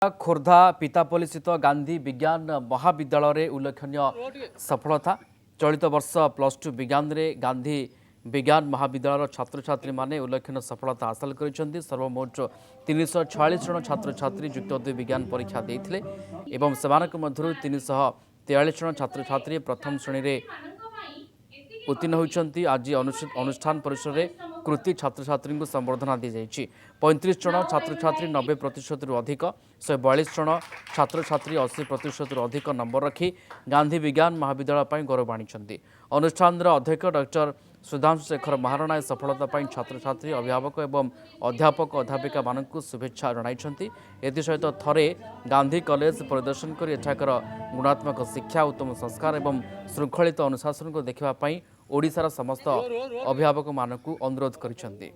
खोर्धा पितापल्ली स्थित गांधी विज्ञान महाविद्यालय उल्लेखनीय सफलता चलित वर्ष +2 विज्ञान रे गांधी विज्ञान महाविद्यालय छात्र छात्री माने उल्लेखनीय सफलता हासिल कर सर्वमोट 346 जन छात्र छात्री युक्त 2 विज्ञान परीक्षा देते एवं सेमानक मध्यरु 343 जन छात्र छात्री प्रथम श्रेणी रे उत्तीर्ण होती। आज अनुष्ठान परिसर में कृति छात्र छात्री को संबर्धना दी जाइए। 35 जन छात्र छात्री 90% अधिक 142 जन छात्र छात्री 80% अधिक नंबर रखी गांधी विज्ञान महाविद्यालय गौरव आनी। अनुष्ठान अध्यक्ष डॉक्टर सुधांशु शेखर महारणा सफलता छात्र छात्री अभिभावक एवं अध्यापक अध्यापिका मानक शुभेच्छा जणाइछन्ति। एसहित थरे गांधी कॉलेज परिदर्शन कर एठाकर गुणात्मक शिक्षा उत्तम संस्कार एवं श्रृंखलित अनुशासन को देखा ओडिशार समस्त अभिभावक मानक अनुरोध करिसेंति।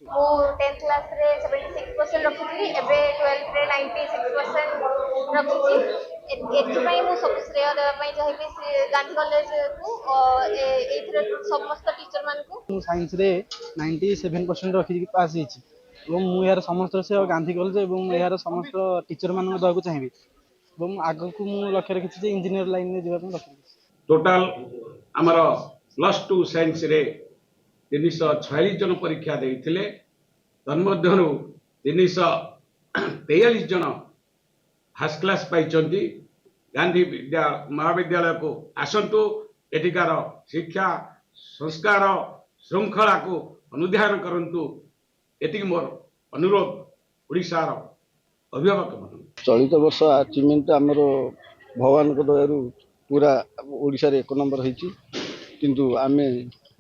मो 10th क्लास रे 76% रखुଥିଲି ଏବେ 12th रे 96% रखुଛି। एथिपाई मु सब श्रेय देबा पई चाहेबी गांधी कॉलेज को एथिरे समस्त टीचर मान को। मु साइंस रे 97% रखि पास हेछि एवं मु यार समस्त श्रेय गांधी कॉलेज एवं यार समस्त टीचर मान को दବାକୁ चाहेबी एवं आगु को मु लक्ष्य रखिछि जे इंजीनियर लाइन में जेबा पई लक्ष्य। टोटल आमर +2 साइंस रे 346 जन परीक्षा देइथिले तन्मध्यरु 343 जन फर्स्ट क्लास पाइचंती। गांधी महाविद्यालय को आसंतु एटिकार शिक्षा संस्कार श्रृंखला को अनुध्यान करंतु एटिक मोर अनुरोध ओडिशार अभिभावक मान। चलित वर्ष अचीवमेंट आमर भगवान को दयारु पूरा ओडिशा रे 1 नंबर होइछि किंतु आमे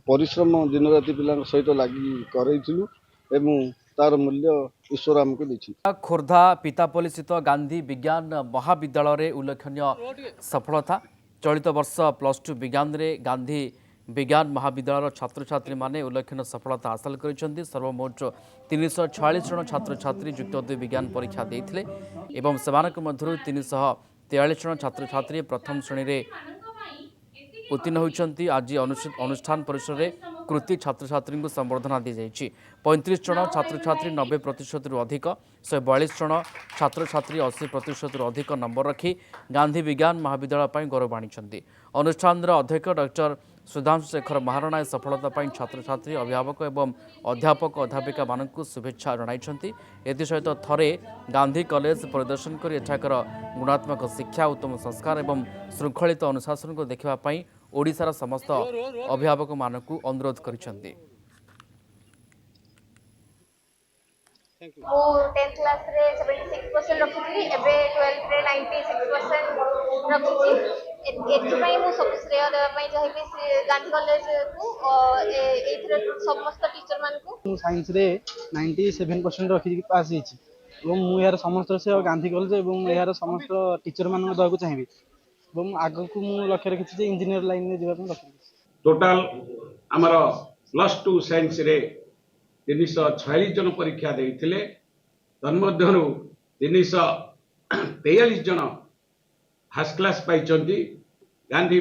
परिश्रम दिन राति पिला सहित लगी करइथिलु एवं तार मूल्य ईश्वर हमको दैछि। खोर्धा पितापल्ली स्थित गांधी विज्ञान महाविद्यालय उल्लेखनीय सफलता चलित वर्ष +2 विज्ञान रे गांधी विज्ञान महाविद्यालय छात्र छात्री माने उल्लेखनीय सफलता हासिल कर सर्वमोट 346 जन छात्र छात्री युक्त 2 विज्ञान परीक्षा देते एवं सेमानक मध्यरु 343 जन छात्र छात्री प्रथम श्रेणी रे उत्तीर्ण होती। आज अनुष्ठान परिसर में कृति छात्र छात्री को संबर्धना दी जाइए। 35 जन छात्र छात्री 90% अधिक 142 जन छात्र छात्री 80% अधिक नंबर रखी गांधी विज्ञान महाविद्यालय गौरव आनी। अनुष्ठान अध्यक्ष डॉक्टर सुधांशु शेखर महारणा सफलता छात्र छात्री अभिभावक एवं अध्यापक अध्यापिका मानक शुभेच्छा जणाइछन्ति। एसहित थरे गांधी कॉलेज परिदर्शन कर एठाकर गुणात्मक शिक्षा उत्तम संस्कार एवं श्रृंखलित अनुशासन को देखा ओडिशार समस्त अभिभावक मानक अनुरोध करिसेंति। मो 10th क्लास रे 76% रखुଥିଲି ଏବେ 12th रे 96% रखुଛି। एथिपाई मु सब श्रेय देबा पई चाहेबी गांधी कॉलेज को एथिरे समस्त टीचर मान को। मु साइंस रे 97% रखि पास हेछि एवं मु यार समस्त श्रेय गांधी कॉलेज एवं यार समस्त टीचर मान को दବାକୁ चाहेबी एवं आगु को मु लक्ष्य रखिछि जे इंजीनियर लाइन में जेबा पई लक्ष्य। टोटल आमर +2 साइंस रे 346 जन परीक्षा देइथिले तन्मध्यरु 343 जन फर्स्ट क्लास पाइचंती। गांधी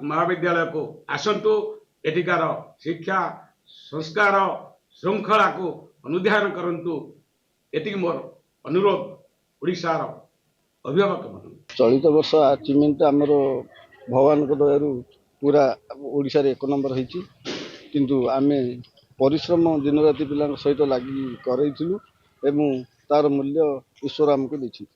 महाविद्यालय को आसंतु एटिकार शिक्षा संस्कार श्रृंखला को अनुध्यान करंतु एटिक मोर अनुरोध ओडिशार अभिभावक मान। चलित वर्ष अचीवमेंट आमर भगवान को दयारु पूरा ओडिशा रे 1 नंबर होइछि किंतु आमे परिश्रम दिन राति पिला सहित लगी करइथिलु एवं तार मूल्य ईश्वर हमको दैछि।